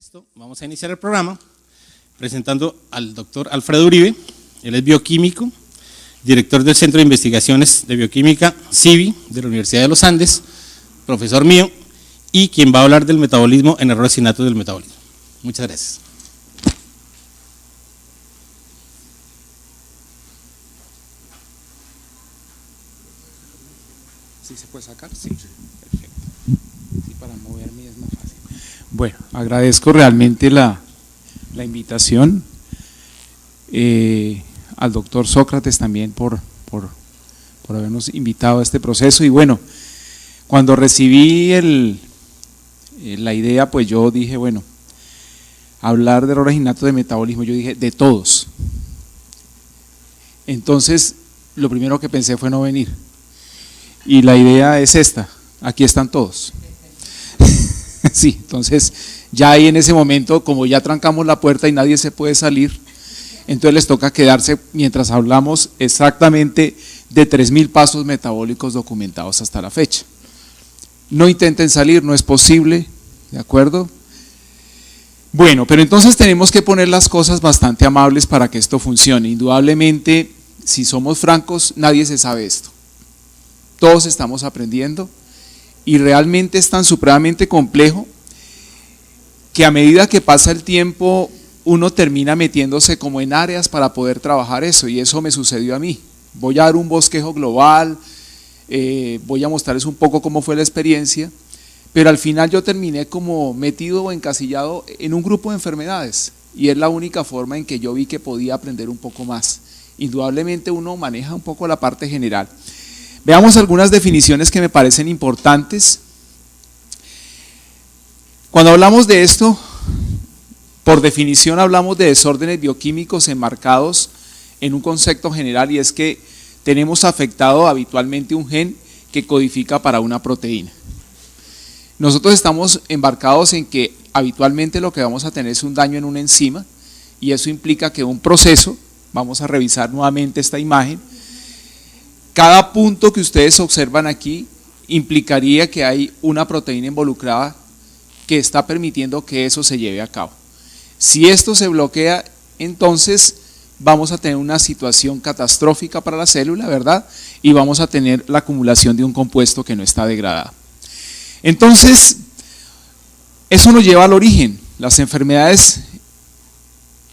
Listo, vamos a iniciar el programa presentando al doctor Alfredo Uribe. Él es bioquímico, director del Centro de Investigaciones de Bioquímica, CIBI, de la Universidad de los Andes, profesor mío, y quien va a hablar del metabolismo en errores innatos del metabolismo. Muchas gracias. ¿Sí se puede sacar? Sí, perfecto. Sí, para moverme es más fácil. Bueno, agradezco realmente la invitación al doctor Sócrates también por habernos invitado a este proceso. Y bueno, cuando recibí la idea, pues yo dije, bueno, hablar de errores innatos de metabolismo, yo dije, de todos. Entonces, lo primero que pensé fue no venir. Y la idea es esta, aquí están todos. Sí, entonces ya ahí en ese momento, como ya trancamos la puerta y nadie se puede salir, entonces les toca quedarse mientras hablamos exactamente de 3.000 pasos metabólicos documentados hasta la fecha. No intenten salir, no es posible, ¿de acuerdo? Bueno, pero entonces tenemos que poner las cosas bastante amables para que esto funcione. Indudablemente, si somos francos, nadie se sabe esto. Todos estamos aprendiendo y realmente es tan supremamente complejo que a medida que pasa el tiempo uno termina metiéndose como en áreas para poder trabajar eso, y eso me sucedió a mí. Voy a dar un bosquejo global, voy a mostrarles un poco cómo fue la experiencia, pero al final yo terminé como metido o encasillado en un grupo de enfermedades, y es la única forma en que yo vi que podía aprender un poco más. Indudablemente uno maneja un poco la parte general. Veamos algunas definiciones que me parecen importantes. Cuando hablamos de esto, por definición hablamos de desórdenes bioquímicos enmarcados en un concepto general, y es que tenemos afectado habitualmente un gen que codifica para una proteína. Nosotros estamos embarcados en que habitualmente lo que vamos a tener es un daño en una enzima, y eso implica que un proceso, vamos a revisar nuevamente esta imagen, cada punto que ustedes observan aquí implicaría que hay una proteína involucrada que está permitiendo que eso se lleve a cabo. Si esto se bloquea, entonces vamos a tener una situación catastrófica para la célula, ¿verdad? Y vamos a tener la acumulación de un compuesto que no está degradado. Entonces, eso nos lleva al origen. Las enfermedades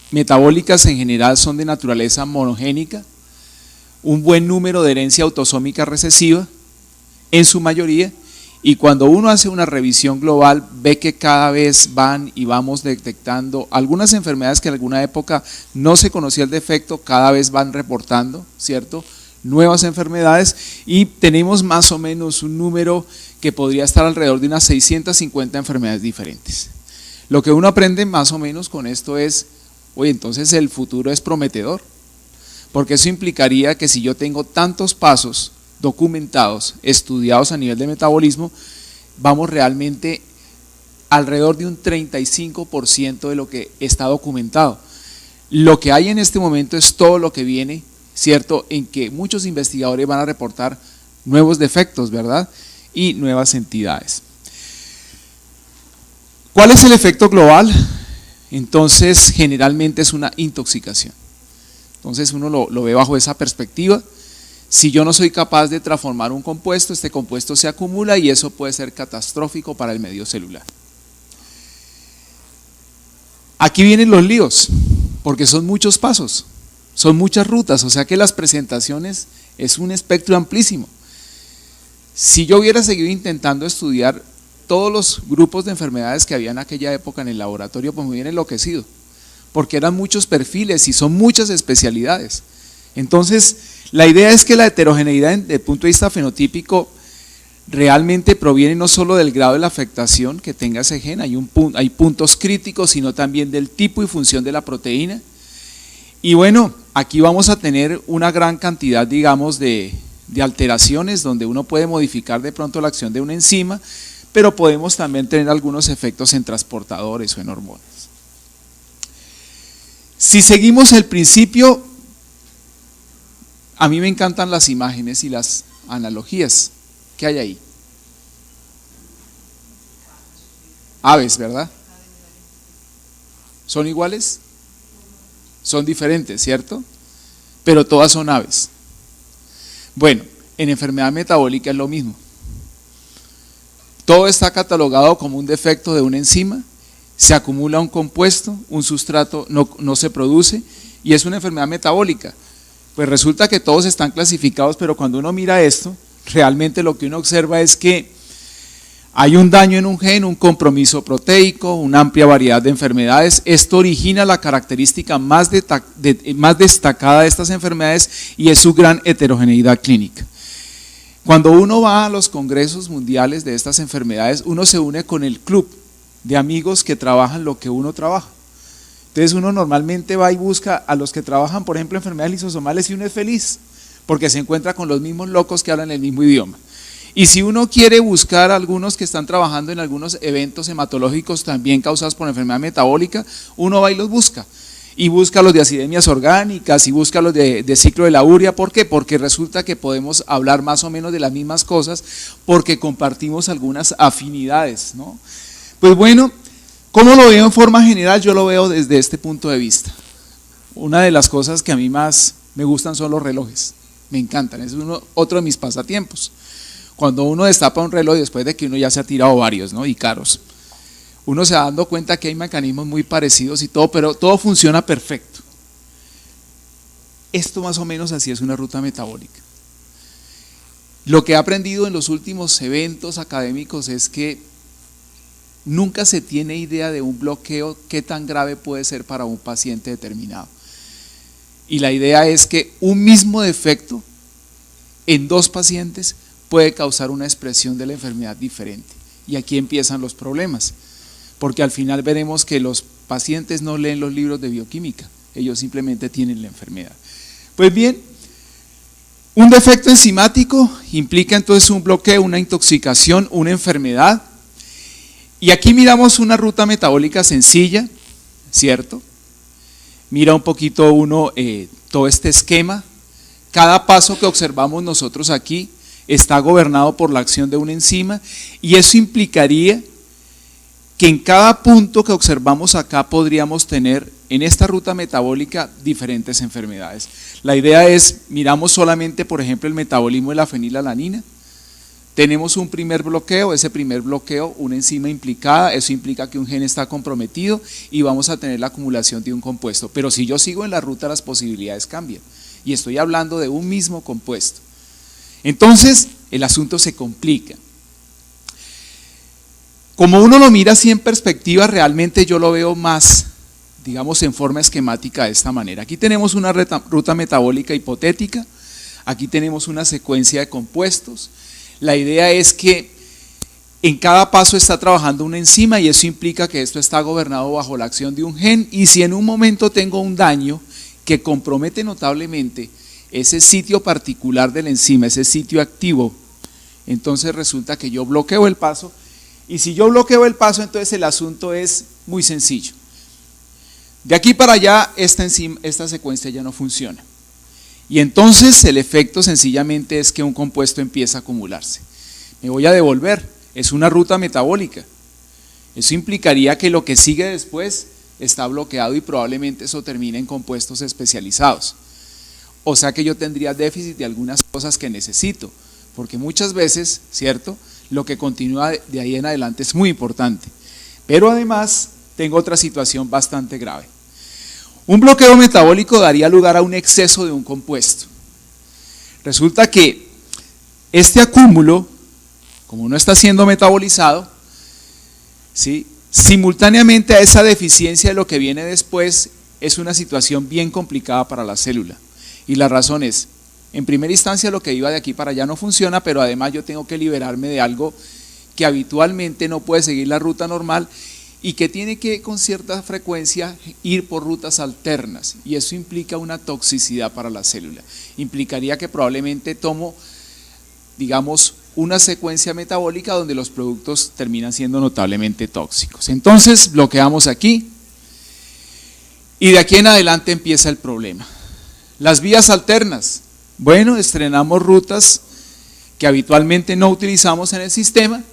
metabólicas en general son de naturaleza monogénica, un buen número de herencia autosómica recesiva, en su mayoría, y cuando uno hace una revisión global ve que cada vez van y vamos detectando algunas enfermedades que en alguna época no se conocía el defecto, cada vez van reportando, ¿cierto?, nuevas enfermedades, y tenemos más o menos un número que podría estar alrededor de unas 650 enfermedades diferentes. Lo que uno aprende más o menos con esto es, oye, entonces el futuro es prometedor, porque eso implicaría que si yo tengo tantos pasos documentados, estudiados a nivel de metabolismo, vamos realmente alrededor de un 35% de lo que está documentado. Lo que hay en este momento es todo lo que viene, ¿cierto?, en que muchos investigadores van a reportar nuevos defectos, ¿verdad?, y nuevas entidades. ¿Cuál es el efecto global? Entonces, generalmente es una intoxicación. Entonces uno lo ve bajo esa perspectiva. Si yo no soy capaz de transformar un compuesto, este compuesto se acumula y eso puede ser catastrófico para el medio celular. Aquí vienen los líos, porque son muchos pasos, son muchas rutas, o sea que las presentaciones es un espectro amplísimo. Si yo hubiera seguido intentando estudiar todos los grupos de enfermedades que había en aquella época en el laboratorio, pues me hubiera enloquecido, porque eran muchos perfiles y son muchas especialidades. Entonces, la idea es que la heterogeneidad desde el punto de vista fenotípico realmente proviene no solo del grado de la afectación que tenga ese gen, hay puntos críticos, sino también del tipo y función de la proteína. Y bueno, aquí vamos a tener una gran cantidad, digamos, de alteraciones donde uno puede modificar de pronto la acción de una enzima, pero podemos también tener algunos efectos en transportadores o en hormonas. Si seguimos el principio, a mí me encantan las imágenes y las analogías. ¿Qué hay ahí? Aves, ¿verdad? ¿Son iguales? Son diferentes, ¿cierto? Pero todas son aves. Bueno, en enfermedad metabólica es lo mismo. Todo está catalogado como un defecto de una enzima, se acumula un compuesto, un sustrato no se produce y es una enfermedad metabólica. Pues resulta que todos están clasificados, pero cuando uno mira esto, realmente lo que uno observa es que hay un daño en un gen, un compromiso proteico, una amplia variedad de enfermedades. Esto origina la característica más destacada de estas enfermedades y es su gran heterogeneidad clínica. Cuando uno va a los congresos mundiales de estas enfermedades, uno se une con el club de amigos que trabajan lo que uno trabaja. Entonces uno normalmente va y busca a los que trabajan, por ejemplo, enfermedades lisosomales y uno es feliz, porque se encuentra con los mismos locos que hablan el mismo idioma. Y si uno quiere buscar a algunos que están trabajando en algunos eventos hematológicos también causados por enfermedad metabólica, uno va y los busca. Y busca los de acidemias orgánicas y busca los de ciclo de la urea. ¿Por qué? Porque resulta que podemos hablar más o menos de las mismas cosas porque compartimos algunas afinidades, ¿no? Pues bueno, ¿cómo lo veo en forma general? Yo lo veo desde este punto de vista. Una de las cosas que a mí más me gustan son los relojes, me encantan, es otro de mis pasatiempos. Cuando uno destapa un reloj después de que uno ya se ha tirado varios, ¿no? Y caros, uno se va dando cuenta que hay mecanismos muy parecidos y todo, pero todo funciona perfecto. Esto más o menos así es una ruta metabólica. Lo que he aprendido en los últimos eventos académicos es que nunca se tiene idea de un bloqueo qué tan grave puede ser para un paciente determinado. Y la idea es que un mismo defecto en dos pacientes puede causar una expresión de la enfermedad diferente. Y aquí empiezan los problemas, porque al final veremos que los pacientes no leen los libros de bioquímica, ellos simplemente tienen la enfermedad. Pues bien, un defecto enzimático implica entonces un bloqueo, una intoxicación, una enfermedad. Y aquí miramos una ruta metabólica sencilla, ¿cierto? Mira un poquito uno todo este esquema. Cada paso que observamos nosotros aquí está gobernado por la acción de una enzima y eso implicaría que en cada punto que observamos acá podríamos tener en esta ruta metabólica diferentes enfermedades. La idea es, miramos solamente por ejemplo el metabolismo de la fenilalanina, tenemos un primer bloqueo, ese primer bloqueo, una enzima implicada, eso implica que un gen está comprometido y vamos a tener la acumulación de un compuesto, pero si yo sigo en la ruta las posibilidades cambian y estoy hablando de un mismo compuesto. Entonces el asunto se complica. Como uno lo mira así en perspectiva, realmente yo lo veo más, digamos, en forma esquemática de esta manera. Aquí tenemos una ruta metabólica hipotética, aquí tenemos una secuencia de compuestos. La idea es que en cada paso está trabajando una enzima y eso implica que esto está gobernado bajo la acción de un gen y si en un momento tengo un daño que compromete notablemente ese sitio particular de la enzima, ese sitio activo, entonces resulta que yo bloqueo el paso y si yo bloqueo el paso entonces el asunto es muy sencillo. De aquí para allá esta secuencia ya no funciona. Y entonces el efecto sencillamente es que un compuesto empieza a acumularse. Me voy a devolver, es una ruta metabólica. Eso implicaría que lo que sigue después está bloqueado y probablemente eso termine en compuestos especializados. O sea que yo tendría déficit de algunas cosas que necesito, porque muchas veces, ¿cierto?, lo que continúa de ahí en adelante es muy importante. Pero además tengo otra situación bastante grave. Un bloqueo metabólico daría lugar a un exceso de un compuesto. Resulta que este acúmulo, como no está siendo metabolizado, ¿sí?, simultáneamente a esa deficiencia de lo que viene después, es una situación bien complicada para la célula. Y la razón es, en primera instancia lo que iba de aquí para allá no funciona, pero además yo tengo que liberarme de algo que habitualmente no puede seguir la ruta normal y que tiene que con cierta frecuencia ir por rutas alternas y eso implica una toxicidad para la célula, implicaría que probablemente tomo, digamos, una secuencia metabólica donde los productos terminan siendo notablemente tóxicos. Entonces bloqueamos aquí y de aquí en adelante empieza el problema. Las vías alternas, bueno, estrenamos rutas que habitualmente no utilizamos en el sistema.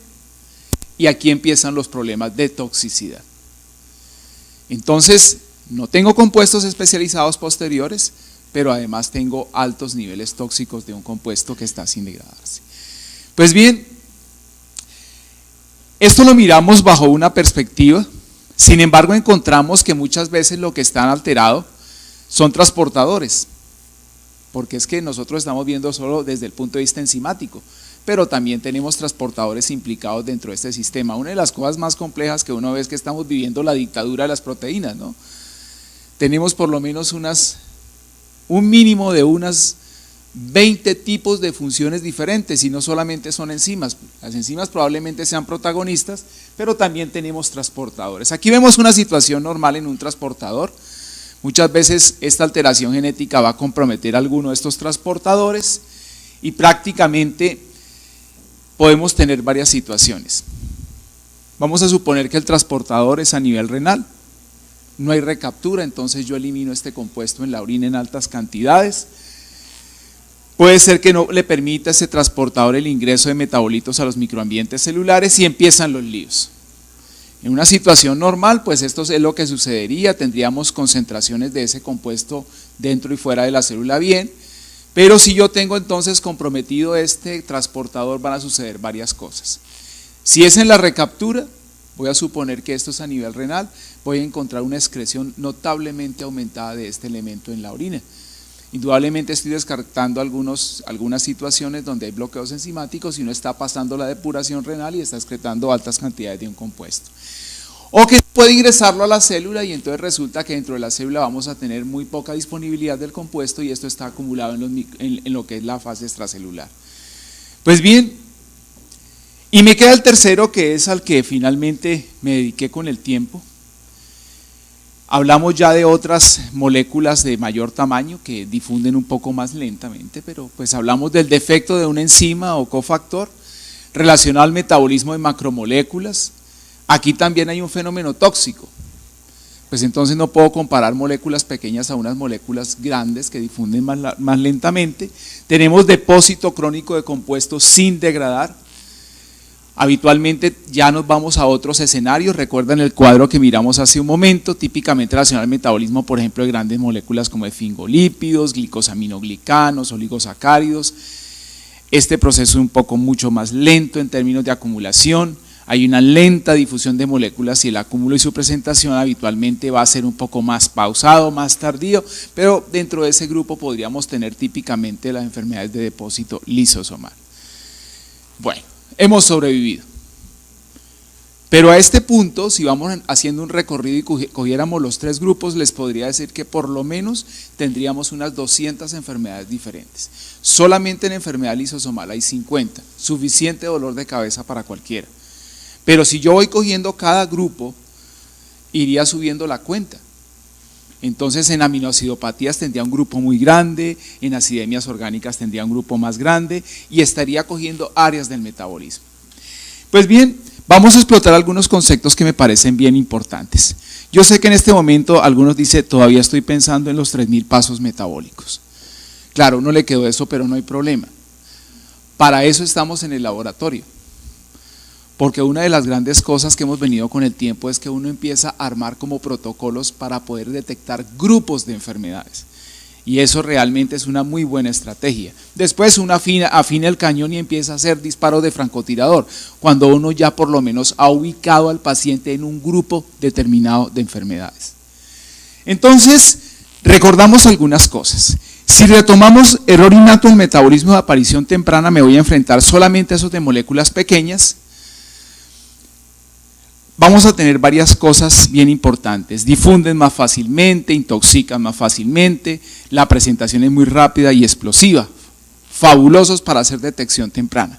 Y aquí empiezan los problemas de toxicidad. Entonces, no tengo compuestos especializados posteriores, pero además tengo altos niveles tóxicos de un compuesto que está sin degradarse. Pues bien, esto lo miramos bajo una perspectiva, sin embargo encontramos que muchas veces lo que está alterado son transportadores, porque es que nosotros estamos viendo solo desde el punto de vista enzimático, pero también tenemos transportadores implicados dentro de este sistema. Una de las cosas más complejas que uno ve es que estamos viviendo la dictadura de las proteínas, ¿no? Tenemos por lo menos un mínimo de unas 20 tipos de funciones diferentes y no solamente son enzimas. Las enzimas probablemente sean protagonistas, pero también tenemos transportadores. Aquí vemos una situación normal en un transportador. Muchas veces esta alteración genética va a comprometer alguno de estos transportadores y prácticamente podemos tener varias situaciones. Vamos a suponer que el transportador es a nivel renal, no hay recaptura, entonces yo elimino este compuesto en la orina en altas cantidades. Puede ser que no le permita a ese transportador el ingreso de metabolitos a los microambientes celulares y empiezan los líos. En una situación normal, pues esto es lo que sucedería, tendríamos concentraciones de ese compuesto dentro y fuera de la célula bien, pero si yo tengo entonces comprometido este transportador van a suceder varias cosas. Si es en la recaptura, voy a suponer que esto es a nivel renal, voy a encontrar una excreción notablemente aumentada de este elemento en la orina. Indudablemente estoy descartando algunas situaciones donde hay bloqueos enzimáticos y uno está pasando la depuración renal y está excretando altas cantidades de un compuesto. O que puede ingresarlo a la célula y entonces resulta que dentro de la célula vamos a tener muy poca disponibilidad del compuesto y esto está acumulado en lo que es la fase extracelular. Pues bien, y me queda el tercero, que es al que finalmente me dediqué con el tiempo. Hablamos ya de otras moléculas de mayor tamaño que difunden un poco más lentamente, pero pues hablamos del defecto de una enzima o cofactor relacionado al metabolismo de macromoléculas. Aquí también hay un fenómeno tóxico, pues entonces no puedo comparar moléculas pequeñas a unas moléculas grandes que difunden más lentamente. Tenemos depósito crónico de compuestos sin degradar. Habitualmente ya nos vamos a otros escenarios, recuerdan el cuadro que miramos hace un momento, típicamente relacionado al metabolismo, por ejemplo, de grandes moléculas como esfingolípidos, glicosaminoglicanos, oligosacáridos. Este proceso es un poco mucho más lento en términos de acumulación, hay una lenta difusión de moléculas y el acúmulo y su presentación habitualmente va a ser un poco más pausado, más tardío, pero dentro de ese grupo podríamos tener típicamente las enfermedades de depósito lisosomal. Bueno, hemos sobrevivido. Pero a este punto, si vamos haciendo un recorrido y cogiéramos los tres grupos, les podría decir que por lo menos tendríamos unas 200 enfermedades diferentes. Solamente en enfermedad lisosomal hay 50, suficiente dolor de cabeza para cualquiera. Pero si yo voy cogiendo cada grupo, iría subiendo la cuenta. Entonces en aminoacidopatías tendría un grupo muy grande, en acidemias orgánicas tendría un grupo más grande y estaría cogiendo áreas del metabolismo. Pues bien, vamos a explotar algunos conceptos que me parecen bien importantes. Yo sé que en este momento algunos dicen, todavía estoy pensando en los 3000 pasos metabólicos. Claro, a uno le quedó eso, pero no hay problema. Para eso estamos en el laboratorio. Porque una de las grandes cosas que hemos venido con el tiempo es que uno empieza a armar como protocolos para poder detectar grupos de enfermedades. Y eso realmente es una muy buena estrategia. Después uno afina el cañón y empieza a hacer disparos de francotirador, cuando uno ya por lo menos ha ubicado al paciente en un grupo determinado de enfermedades. Entonces, recordamos algunas cosas. Si retomamos error innato en metabolismo de aparición temprana, me voy a enfrentar solamente a esos de moléculas pequeñas. Vamos a tener varias cosas bien importantes, difunden más fácilmente, intoxican más fácilmente, la presentación es muy rápida y explosiva, fabulosos para hacer detección temprana.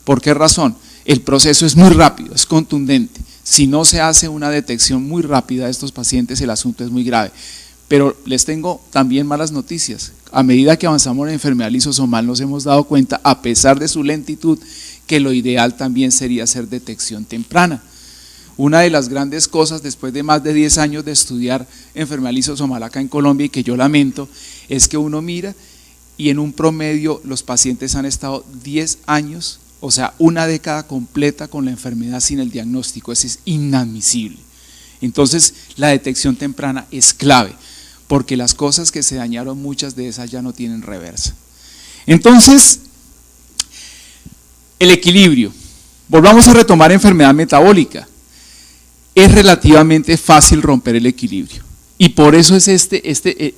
¿Por qué razón? El proceso es muy rápido, es contundente. Si no se hace una detección muy rápida de estos pacientes, el asunto es muy grave. Pero les tengo también malas noticias. A medida que avanzamos en la enfermedad lisosomal nos hemos dado cuenta, a pesar de su lentitud, que lo ideal también sería hacer detección temprana. Una de las grandes cosas, después de más de 10 años de estudiar enfermedad lisosomal acá en Colombia y que yo lamento, es que uno mira y en un promedio los pacientes han estado 10 años, o sea, una década completa con la enfermedad sin el diagnóstico. Eso es inadmisible. Entonces, la detección temprana es clave, porque las cosas que se dañaron, muchas de esas ya no tienen reversa. Entonces, el equilibrio. Volvamos a retomar enfermedad metabólica. Es relativamente fácil romper el equilibrio. Y por eso es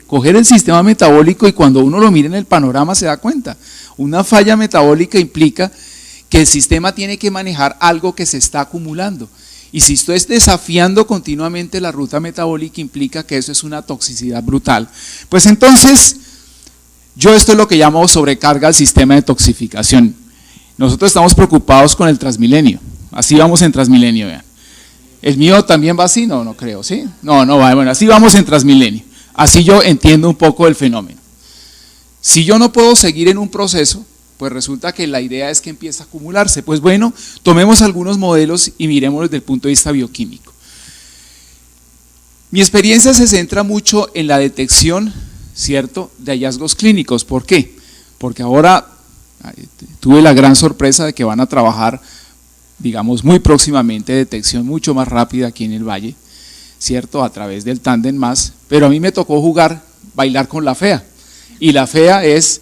coger el sistema metabólico, y cuando uno lo mira en el panorama se da cuenta. Una falla metabólica implica que el sistema tiene que manejar algo que se está acumulando. Y si estoy desafiando continuamente la ruta metabólica, implica que eso es una toxicidad brutal. Pues entonces, yo esto es lo que llamo sobrecarga al sistema de toxificación. Nosotros estamos preocupados con el Transmilenio. Así vamos en Transmilenio, vean. ¿El mío también va así? No, no creo, ¿sí? No, no va, bueno, así vamos en Transmilenio. Así yo entiendo un poco el fenómeno. Si yo no puedo seguir en un proceso, pues resulta que la idea es que empieza a acumularse. Pues bueno, tomemos algunos modelos y miremoslos desde el punto de vista bioquímico. Mi experiencia se centra mucho en la detección, ¿cierto?, de hallazgos clínicos. ¿Por qué? Porque ahora tuve la gran sorpresa de que van a trabajar, digamos, muy próximamente detección mucho más rápida aquí en el Valle, ¿cierto?, a través del tándem más, pero a mí me tocó bailar con la FEA, y la FEA es,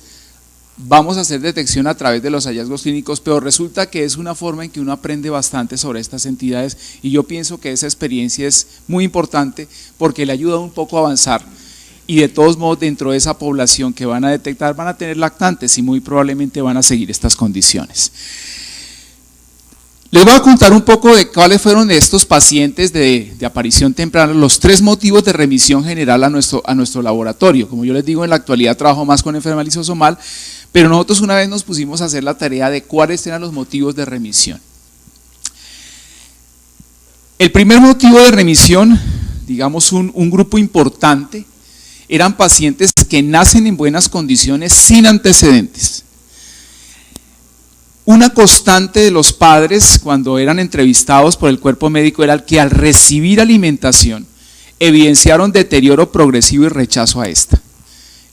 vamos a hacer detección a través de los hallazgos clínicos, pero resulta que es una forma en que uno aprende bastante sobre estas entidades, y yo pienso que esa experiencia es muy importante porque le ayuda un poco a avanzar. Y de todos modos, dentro de esa población que van a detectar, van a tener lactantes y muy probablemente van a seguir estas condiciones. Les voy a contar un poco de cuáles fueron de estos pacientes de aparición temprana, los 3 motivos de remisión general a nuestro laboratorio. Como yo les digo, en la actualidad trabajo más con enfermedad lisosomal, pero nosotros una vez nos pusimos a hacer la tarea de cuáles eran los motivos de remisión. El primer motivo de remisión, digamos un grupo importante, eran pacientes que nacen en buenas condiciones sin antecedentes. Una constante de los padres cuando eran entrevistados por el cuerpo médico era que al recibir alimentación evidenciaron deterioro progresivo y rechazo a esta.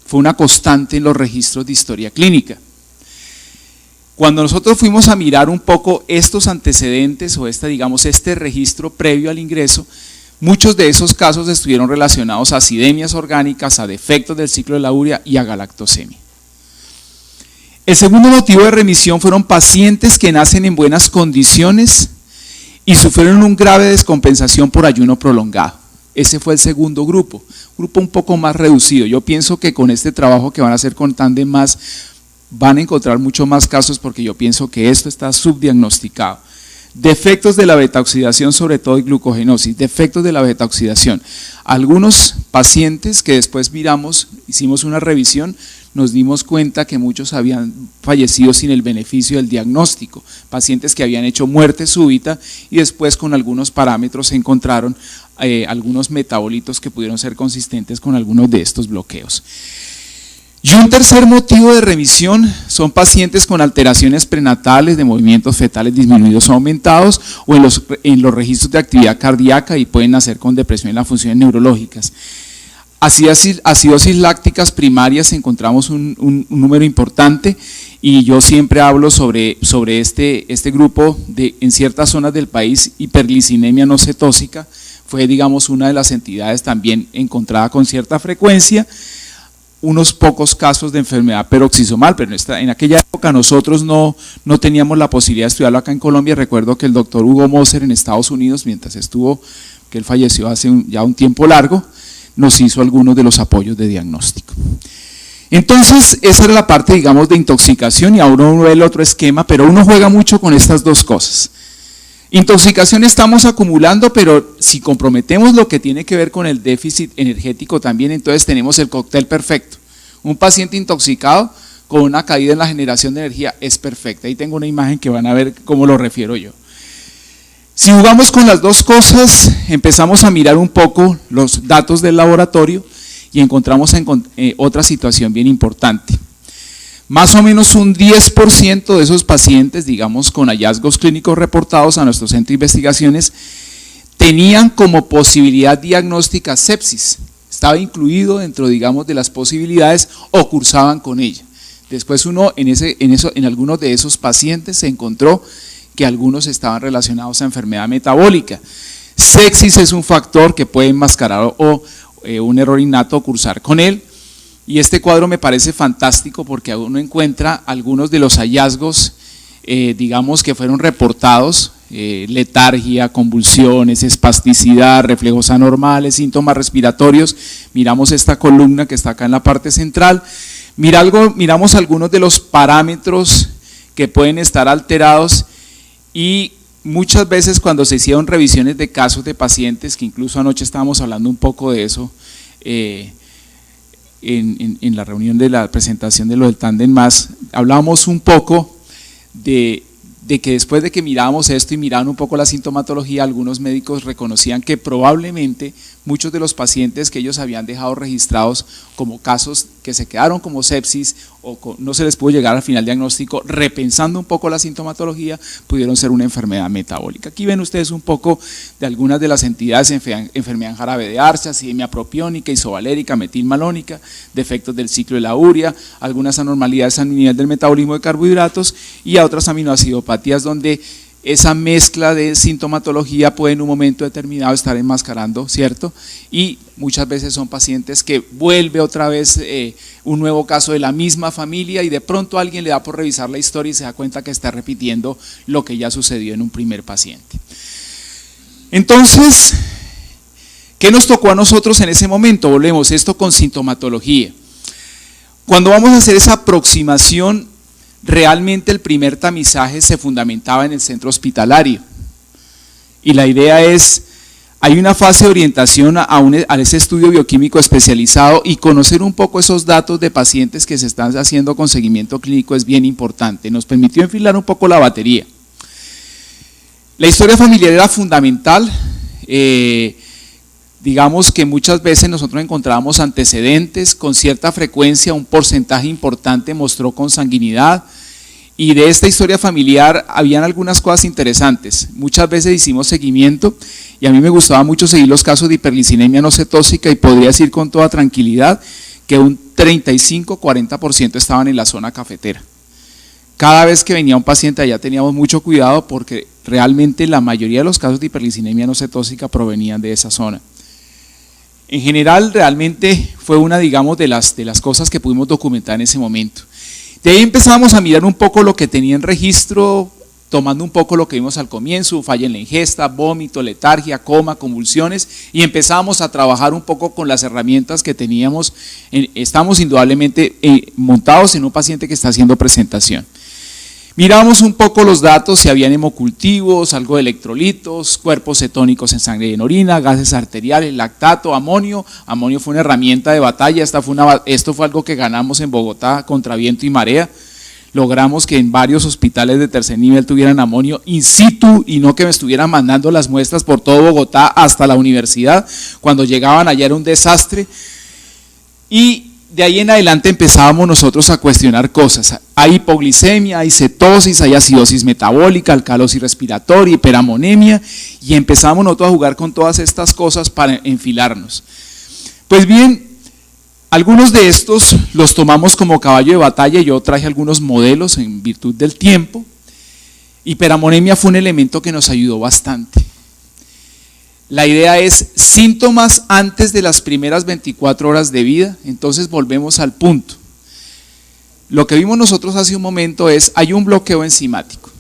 Fue una constante en los registros de historia clínica. Cuando nosotros fuimos a mirar un poco estos antecedentes o este registro previo al ingreso, muchos de esos casos estuvieron relacionados a acidemias orgánicas, a defectos del ciclo de la urea y a galactosemia. El segundo motivo de remisión fueron pacientes que nacen en buenas condiciones y sufrieron una grave descompensación por ayuno prolongado. Ese fue el segundo grupo un poco más reducido. Yo pienso que con este trabajo que van a hacer con Tandem Más van a encontrar mucho más casos porque yo pienso que esto está subdiagnosticado. Defectos de la beta-oxidación, sobre todo y glucogenosis, defectos de la beta-oxidación. Algunos pacientes que después miramos, hicimos una revisión, nos dimos cuenta que muchos habían fallecido sin el beneficio del diagnóstico, pacientes que habían hecho muerte súbita y después con algunos parámetros se encontraron algunos metabolitos que pudieron ser consistentes con algunos de estos bloqueos. Y un tercer motivo de remisión son pacientes con alteraciones prenatales de movimientos fetales disminuidos o aumentados o en los registros de actividad cardíaca y pueden nacer con depresión en las funciones neurológicas. Acidosis lácticas primarias encontramos un número importante y yo siempre hablo sobre este grupo en ciertas zonas del país, hiperglicinemia no cetósica, fue digamos una de las entidades también encontrada con cierta frecuencia, unos pocos casos de enfermedad peroxisomal, pero en aquella época nosotros no teníamos la posibilidad de estudiarlo acá en Colombia. Recuerdo que el doctor Hugo Moser en Estados Unidos, mientras estuvo, que él falleció hace ya un tiempo largo, nos hizo algunos de los apoyos de diagnóstico. Entonces, esa era la parte, digamos, de intoxicación y ahora uno ve el otro esquema, pero uno juega mucho con estas dos cosas. Intoxicación estamos acumulando, pero si comprometemos lo que tiene que ver con el déficit energético también, entonces tenemos el cóctel perfecto. Un paciente intoxicado con una caída en la generación de energía es perfecta. Ahí tengo una imagen que van a ver cómo lo refiero yo. Si jugamos con las dos cosas, empezamos a mirar un poco los datos del laboratorio y encontramos otra situación bien importante. Más o menos un 10% de esos pacientes, digamos, con hallazgos clínicos reportados a nuestro centro de investigaciones, tenían como posibilidad diagnóstica sepsis. Estaba incluido dentro, digamos, de las posibilidades o cursaban con ella. Después uno, en algunos de esos pacientes se encontró que algunos estaban relacionados a enfermedad metabólica. Sepsis es un factor que puede enmascarar o un error innato o cursar con él. Y este cuadro me parece fantástico porque uno encuentra algunos de los hallazgos, digamos, que fueron reportados, letargia, convulsiones, espasticidad, reflejos anormales, síntomas respiratorios. Miramos esta columna que está acá en la parte central. Miramos algunos de los parámetros que pueden estar alterados y muchas veces cuando se hicieron revisiones de casos de pacientes, que incluso anoche estábamos hablando un poco de eso, en la reunión de la presentación de lo del Tandem Más, hablábamos un poco de que después de que mirábamos esto y miraban un poco la sintomatología, algunos médicos reconocían que probablemente muchos de los pacientes que ellos habían dejado registrados como casos que se quedaron como sepsis o no se les pudo llegar al final diagnóstico, repensando un poco la sintomatología, pudieron ser una enfermedad metabólica. Aquí ven ustedes un poco de algunas de las entidades: enfermedad en jarabe de Arce, acidemia propiónica, isovalérica, metilmalónica, defectos del ciclo de la urea, algunas anormalidades a nivel del metabolismo de carbohidratos y a otras aminoacidopatías donde esa mezcla de sintomatología puede en un momento determinado estar enmascarando, ¿cierto? Y muchas veces son pacientes que vuelve otra vez un nuevo caso de la misma familia y de pronto alguien le da por revisar la historia y se da cuenta que está repitiendo lo que ya sucedió en un primer paciente. Entonces, ¿qué nos tocó a nosotros en ese momento? Volvemos esto con sintomatología. Cuando vamos a hacer esa aproximación, realmente el primer tamizaje se fundamentaba en el centro hospitalario y la idea es, hay una fase de orientación a ese estudio bioquímico especializado y conocer un poco esos datos de pacientes que se están haciendo con seguimiento clínico es bien importante, nos permitió enfilar un poco la batería. La historia familiar era fundamental, digamos que muchas veces nosotros encontrábamos antecedentes, con cierta frecuencia un porcentaje importante mostró consanguinidad y de esta historia familiar habían algunas cosas interesantes. Muchas veces hicimos seguimiento y a mí me gustaba mucho seguir los casos de hiperglicinemia no cetóxica y podría decir con toda tranquilidad que un 35-40% estaban en la zona cafetera. Cada vez que venía un paciente allá teníamos mucho cuidado porque realmente la mayoría de los casos de hiperglicinemia no cetóxica provenían de esa zona. En general, realmente fue una, digamos, de las cosas que pudimos documentar en ese momento. De ahí empezamos a mirar un poco lo que tenía en registro, tomando un poco lo que vimos al comienzo: falla en la ingesta, vómito, letargia, coma, convulsiones, y empezamos a trabajar un poco con las herramientas que teníamos. Estamos indudablemente montados en un paciente que está haciendo presentación. Miramos un poco los datos, si habían hemocultivos, algo de electrolitos, cuerpos cetónicos en sangre y en orina, gases arteriales, lactato, amonio. Amonio fue una herramienta de batalla, esto fue algo que ganamos en Bogotá contra viento y marea. Logramos que en varios hospitales de tercer nivel tuvieran amonio in situ y no que me estuvieran mandando las muestras por todo Bogotá hasta la universidad. Cuando llegaban allá era un desastre. Y de ahí en adelante empezábamos nosotros a cuestionar cosas. Hay hipoglicemia, hay cetosis, hay acidosis metabólica, alcalosis respiratoria, hiperamonemia, y empezamos nosotros a jugar con todas estas cosas para enfilarnos. Pues bien, algunos de estos los tomamos como caballo de batalla. Yo traje algunos modelos en virtud del tiempo. Hiperamonemia fue un elemento que nos ayudó bastante. La idea es síntomas antes de las primeras 24 horas de vida. Entonces volvemos al punto. Lo que vimos nosotros hace un momento es, hay un bloqueo enzimático.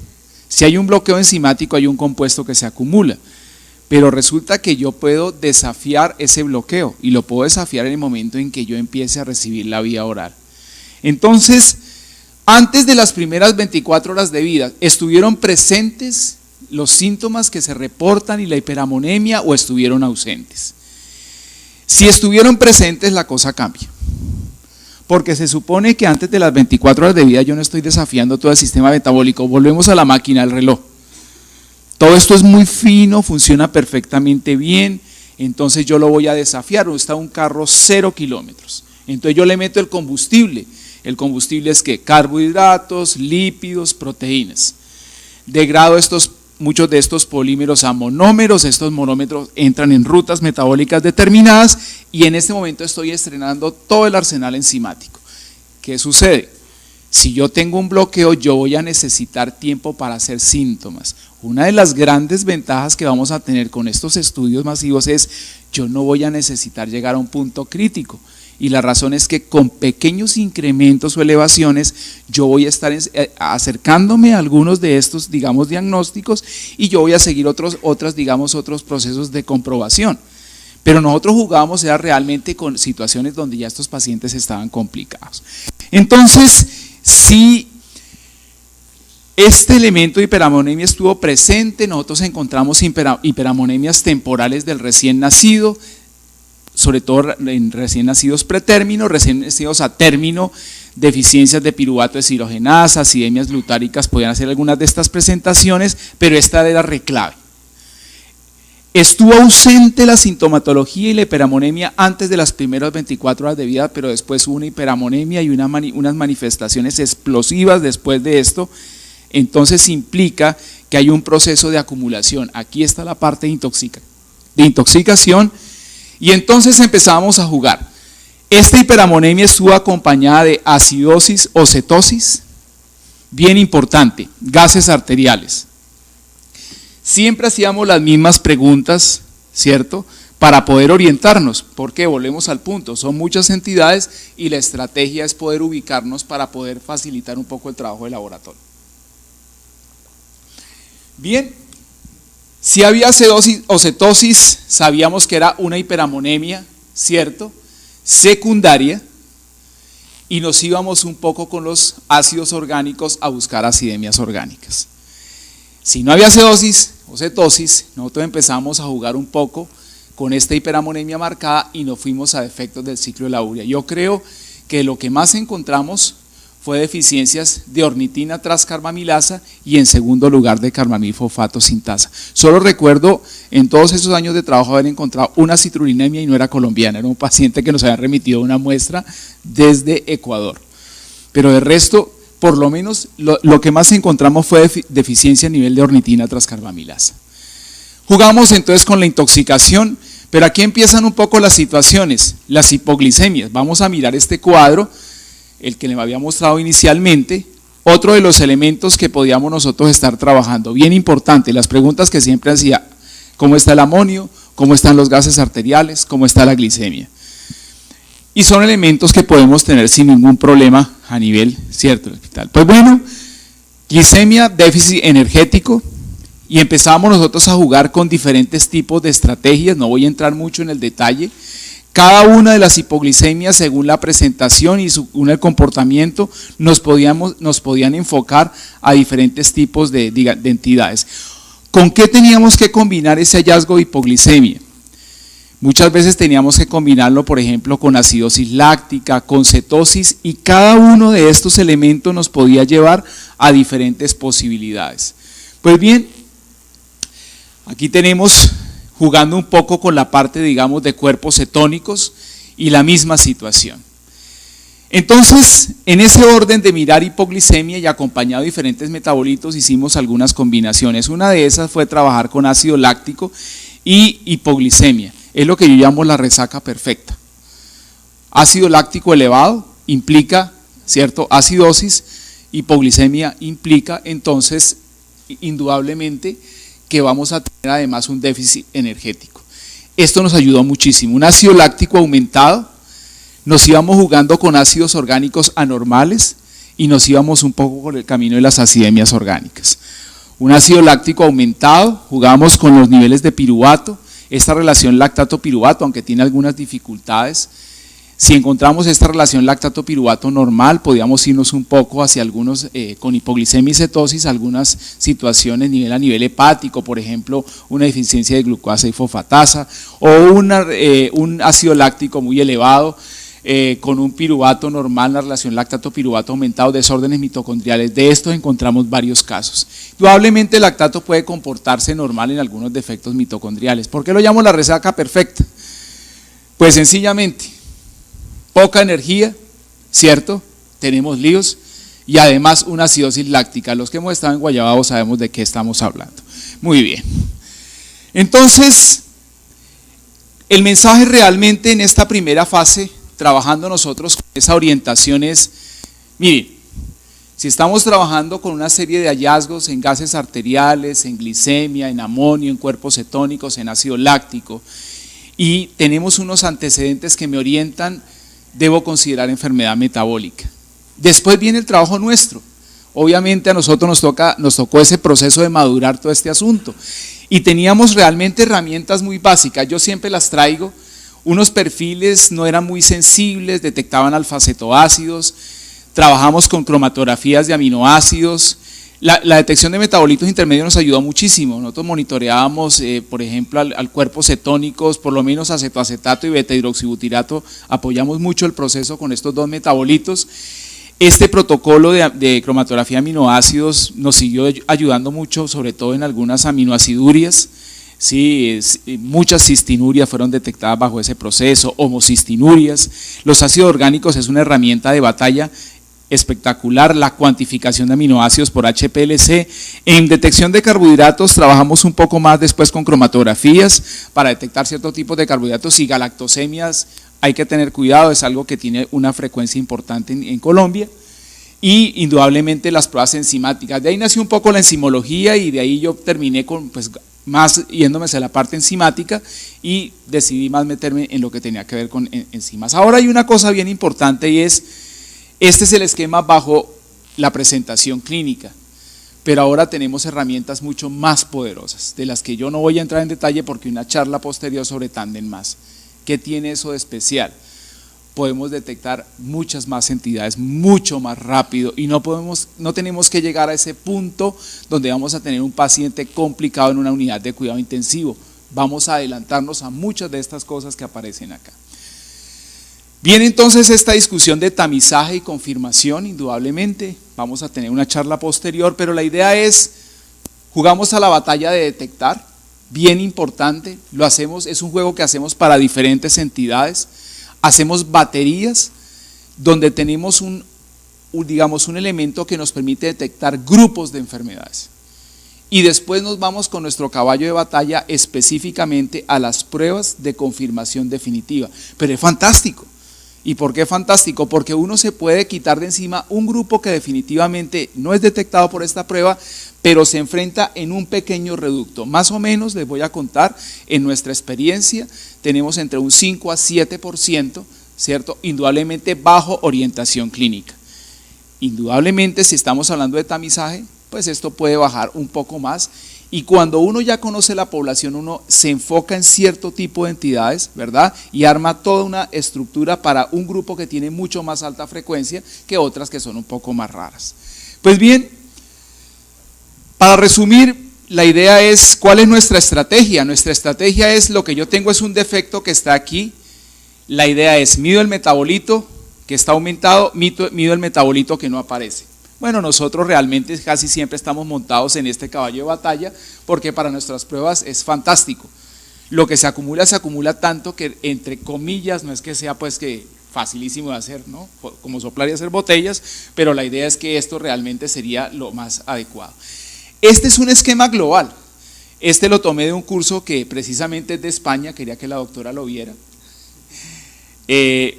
Si hay un bloqueo enzimático, hay un compuesto que se acumula. Pero resulta que yo puedo desafiar ese bloqueo y lo puedo desafiar en el momento en que yo empiece a recibir la vía oral. Entonces, antes de las primeras 24 horas de vida, ¿estuvieron presentes los síntomas que se reportan y la hiperamonemia o estuvieron ausentes? Si estuvieron presentes, la cosa cambia, porque se supone que antes de las 24 horas de vida yo no estoy desafiando todo el sistema metabólico. Volvemos a la máquina, al reloj. Todo esto es muy fino, funciona perfectamente bien, entonces yo lo voy a desafiar. Está un carro 0 kilómetros, entonces yo le meto el combustible. El combustible es ¿qué? Carbohidratos, lípidos, proteínas. Degrado muchos de estos polímeros a monómeros. Estos monómeros entran en rutas metabólicas determinadas y en este momento estoy estrenando todo el arsenal enzimático. ¿Qué sucede? Si yo tengo un bloqueo, yo voy a necesitar tiempo para hacer síntomas. Una de las grandes ventajas que vamos a tener con estos estudios masivos es, yo no voy a necesitar llegar a un punto crítico. Y la razón es que con pequeños incrementos o elevaciones, yo voy a estar acercándome a algunos de estos, digamos, diagnósticos, y yo voy a seguir otros procesos de comprobación. Pero nosotros jugábamos era realmente con situaciones donde ya estos pacientes estaban complicados. Entonces, si este elemento de hiperamonemia estuvo presente, nosotros encontramos hiperammonemias temporales del recién nacido, sobre todo en recién nacidos pretérmino, recién nacidos a término, deficiencias de piruvato deshidrogenasa, acidemias glutáricas, podían hacer algunas de estas presentaciones, pero esta era reclave. Estuvo ausente la sintomatología y la hiperammonemia antes de las primeras 24 horas de vida, pero después hubo una hiperammonemia y unas manifestaciones explosivas después de esto. Entonces implica que hay un proceso de acumulación. Aquí está la parte de intoxicación, y entonces empezamos a jugar. Esta hiperammonemia estuvo acompañada de acidosis o cetosis, bien importante, gases arteriales. Siempre hacíamos las mismas preguntas, ¿cierto?, para poder orientarnos, porque volvemos al punto, son muchas entidades y la estrategia es poder ubicarnos para poder facilitar un poco el trabajo de laboratorio. Bien, si había acidosis o cetosis, sabíamos que era una hiperammonemia, ¿cierto?, secundaria, y nos íbamos un poco con los ácidos orgánicos a buscar acidemias orgánicas. Si no había acidosis o cetosis, nosotros empezamos a jugar un poco con esta hiperammonemia marcada y nos fuimos a defectos del ciclo de la urea. Yo creo que lo que más encontramos fue deficiencias de ornitina transcarbamilasa y en segundo lugar de carbamilfosfato sintasa. Solo recuerdo en todos esos años de trabajo haber encontrado una citrullinemia y no era colombiana, era un paciente que nos había remitido una muestra desde Ecuador. Pero de resto, por lo menos lo que más encontramos fue deficiencia a nivel de ornitina transcarbamilasa. Jugamos entonces con la intoxicación, pero aquí empiezan un poco las situaciones, las hipoglicemias. Vamos a mirar este cuadro, el que le había mostrado inicialmente, otro de los elementos que podíamos nosotros estar trabajando. Bien importante, las preguntas que siempre hacía, ¿cómo está el amonio? ¿Cómo están los gases arteriales? ¿Cómo está la glicemia? Y son elementos que podemos tener sin ningún problema a nivel, ¿cierto?, del hospital. Pues bueno, glicemia, déficit energético, y empezamos nosotros a jugar con diferentes tipos de estrategias, no voy a entrar mucho en el detalle. Cada una de las hipoglicemias, según la presentación y según el comportamiento, nos podían enfocar a diferentes tipos de entidades. ¿Con qué teníamos que combinar ese hallazgo de hipoglicemia? Muchas veces teníamos que combinarlo, por ejemplo, con acidosis láctica, con cetosis, y cada uno de estos elementos nos podía llevar a diferentes posibilidades. Pues bien, aquí tenemos jugando un poco con la parte, digamos, de cuerpos cetónicos y la misma situación. Entonces, en ese orden de mirar hipoglicemia y acompañado de diferentes metabolitos, hicimos algunas combinaciones. Una de esas fue trabajar con ácido láctico y hipoglicemia. Es lo que yo llamo la resaca perfecta. Ácido láctico elevado implica, ¿cierto?, acidosis, hipoglicemia implica entonces indudablemente que vamos a tener además un déficit energético. Esto nos ayudó muchísimo. Un ácido láctico aumentado, nos íbamos jugando con ácidos orgánicos anormales y nos íbamos un poco por el camino de las acidemias orgánicas. Un ácido láctico aumentado, jugábamos con los niveles de piruvato, esta relación lactato-piruvato, aunque tiene algunas dificultades. Si encontramos esta relación lactato-piruvato normal, podíamos irnos un poco hacia algunos, con hipoglicemia y cetosis, algunas situaciones a nivel hepático, por ejemplo, una deficiencia de glucosa y fosfatasa, o un ácido láctico muy elevado, con un piruvato normal, la relación lactato-piruvato aumentado, desórdenes mitocondriales. De estos encontramos varios casos. Probablemente el lactato puede comportarse normal en algunos defectos mitocondriales. ¿Por qué lo llamo la resaca perfecta? Pues sencillamente, poca energía, ¿cierto? Tenemos líos y además una acidosis láctica. Los que hemos estado en Guayabao sabemos de qué estamos hablando. Muy bien. Entonces, el mensaje realmente en esta primera fase, trabajando nosotros con esa orientación es, miren, Si estamos trabajando con una serie de hallazgos en gases arteriales, en glicemia, en amonio, en cuerpos cetónicos, en ácido láctico, y tenemos unos antecedentes que me orientan, debo considerar enfermedad metabólica. Después viene el trabajo nuestro. Obviamente a nosotros nos tocó ese proceso de madurar todo este asunto. Y teníamos realmente herramientas muy básicas, yo siempre las traigo. Unos perfiles no eran muy sensibles, detectaban alfa-cetoácidos, trabajamos con cromatografías de aminoácidos. La detección de metabolitos intermedios nos ayudó muchísimo. Nosotros monitoreábamos, por ejemplo, al cuerpos cetónicos, por lo menos acetoacetato y beta-hidroxibutirato, apoyamos mucho el proceso con estos dos metabolitos. Este protocolo de cromatografía de aminoácidos nos siguió ayudando mucho, sobre todo en algunas aminoacidurias. Sí, muchas cistinurias fueron detectadas bajo ese proceso, homocistinurias. Los ácidos orgánicos es una herramienta de batalla espectacular, la cuantificación de aminoácidos por HPLC. En detección de carbohidratos trabajamos un poco más después con cromatografías para detectar ciertos tipos de carbohidratos y galactosemias. Hay que tener cuidado, es algo que tiene una frecuencia importante en Colombia. Y indudablemente las pruebas enzimáticas. De ahí nació un poco la enzimología y de ahí yo terminé con, pues, más yéndome hacia la parte enzimática y decidí más meterme en lo que tenía que ver con enzimas. Ahora hay una cosa bien importante y es, este es el esquema bajo la presentación clínica, pero ahora tenemos herramientas mucho más poderosas, de las que yo no voy a entrar en detalle porque una charla posterior sobre Tandem Más. ¿Qué tiene eso de especial? Podemos detectar muchas más entidades mucho más rápido y no tenemos que llegar a ese punto donde vamos a tener un paciente complicado en una unidad de cuidado intensivo. Vamos a adelantarnos a muchas de estas cosas que aparecen acá. Viene entonces esta discusión de tamizaje y confirmación, indudablemente. Vamos a tener una charla posterior, pero la idea es, jugamos a la batalla de detectar, bien importante, lo hacemos, es un juego que hacemos para diferentes entidades. Hacemos baterías donde tenemos digamos, un elemento que nos permite detectar grupos de enfermedades. Y después nos vamos con nuestro caballo de batalla específicamente a las pruebas de confirmación definitiva. Pero es fantástico. ¿Y por qué fantástico? Porque uno se puede quitar de encima un grupo que definitivamente no es detectado por esta prueba, pero se enfrenta en un pequeño reducto. Más o menos, les voy a contar, en nuestra experiencia tenemos entre un 5 a 7%, ¿cierto? Indudablemente bajo orientación clínica. Indudablemente, si estamos hablando de tamizaje, pues esto puede bajar un poco más. Y cuando uno ya conoce la población, uno se enfoca en cierto tipo de entidades, ¿verdad? Y arma toda una estructura para un grupo que tiene mucho más alta frecuencia que otras que son un poco más raras. Pues bien, para resumir, la idea es, ¿cuál es nuestra estrategia? Nuestra estrategia es, lo que yo tengo es un defecto que está aquí. La idea es, mido el metabolito que está aumentado, mido el metabolito que no aparece. Bueno, nosotros realmente casi siempre estamos montados en este caballo de batalla porque para nuestras pruebas es fantástico. Lo que se acumula tanto que, entre comillas, no es que sea pues que facilísimo de hacer, ¿no? Como soplar y hacer botellas, pero la idea es que esto realmente sería lo más adecuado. Este es un esquema global. Este lo tomé de un curso que precisamente es de España, quería que la doctora lo viera.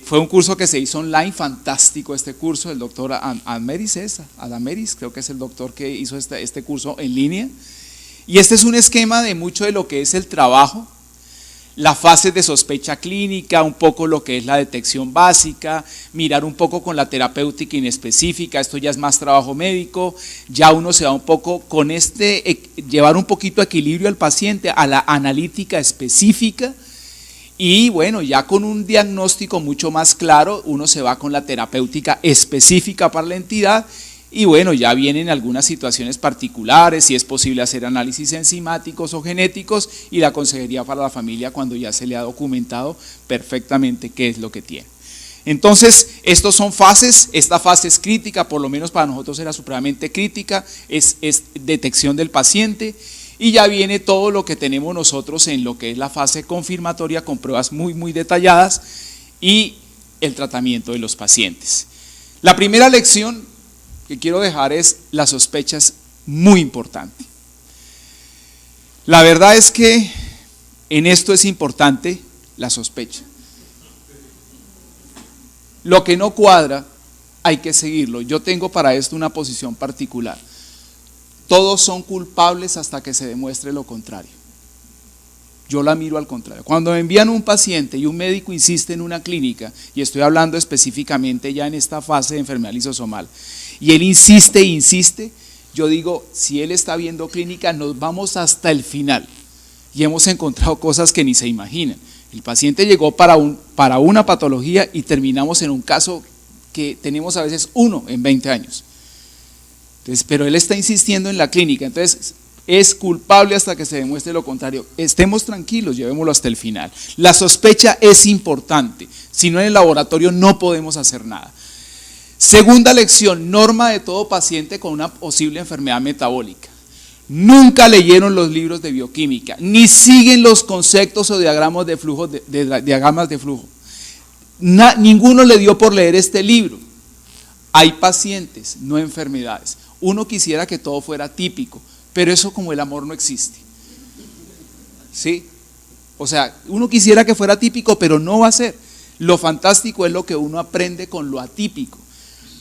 Fue un curso que se hizo online, fantástico este curso, el doctor Adameris, creo que es el doctor que hizo este curso en línea. Y este es un esquema de mucho de lo que es el trabajo, las fases de sospecha clínica, un poco lo que es la detección básica, mirar un poco con la terapéutica inespecífica, esto ya es más trabajo médico, ya uno se va un poco con llevar un poquito equilibrio al paciente, a la analítica específica. Y bueno, ya con un diagnóstico mucho más claro, uno se va con la terapéutica específica para la entidad y bueno, ya vienen algunas situaciones particulares, si es posible hacer análisis enzimáticos o genéticos y la consejería para la familia cuando ya se le ha documentado perfectamente qué es lo que tiene. Entonces, estos son fases, esta fase es crítica, por lo menos para nosotros era supremamente crítica, es detección del paciente. Y ya viene todo lo que tenemos nosotros en lo que es la fase confirmatoria con pruebas muy detalladas y el tratamiento de los pacientes. La primera lección que quiero dejar es la sospecha es muy importante. La verdad es que en esto es importante la sospecha. Lo que no cuadra hay que seguirlo. Yo tengo para esto una posición particular. Todos son culpables hasta que se demuestre lo contrario. Yo la miro al contrario. Cuando me envían un paciente y un médico insiste en una clínica, y estoy hablando específicamente ya en esta fase de enfermedad lisosomal, y él insiste e insiste, yo digo, si él está viendo clínica, nos vamos hasta el final. Y hemos encontrado cosas que ni se imaginan. El paciente llegó para una patología y terminamos en un caso que tenemos a veces 1 en 20 años. Entonces, pero él está insistiendo en la clínica, entonces es culpable hasta que se demuestre lo contrario. Estemos tranquilos, llevémoslo hasta el final. La sospecha es importante, si no en el laboratorio no podemos hacer nada. Segunda lección, norma de todo paciente con una posible enfermedad metabólica. Nunca leyeron los libros de bioquímica, ni siguen los conceptos o diagramas de flujo. Ninguno le dio por leer este libro. Hay pacientes, no enfermedades. Uno quisiera que todo fuera típico, pero eso como el amor no existe. ¿Sí? O sea, uno quisiera que fuera típico, pero no va a ser. Lo fantástico es lo que uno aprende con lo atípico.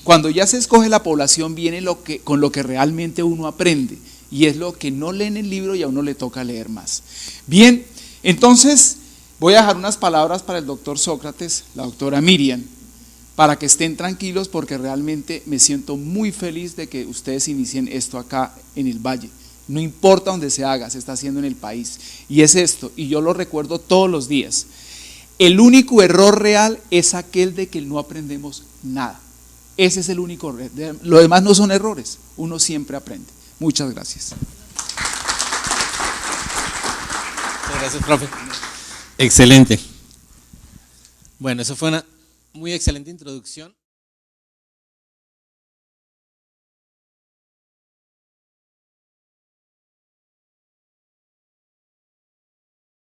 Cuando ya se escoge la población, viene con lo que realmente uno aprende, y es lo que no lee en el libro y a uno le toca leer más. Bien, entonces voy a dejar unas palabras para el doctor Sócrates, la doctora Miriam, para que estén tranquilos, porque realmente me siento muy feliz de que ustedes inicien esto acá en el Valle. No importa dónde se haga, se está haciendo en el país. Y es esto, y yo lo recuerdo todos los días. El único error real es aquel de que no aprendemos nada. Ese es el único error. Lo demás no son errores, uno siempre aprende. Muchas gracias. Gracias, profe. Excelente. Bueno, eso fue una muy excelente introducción.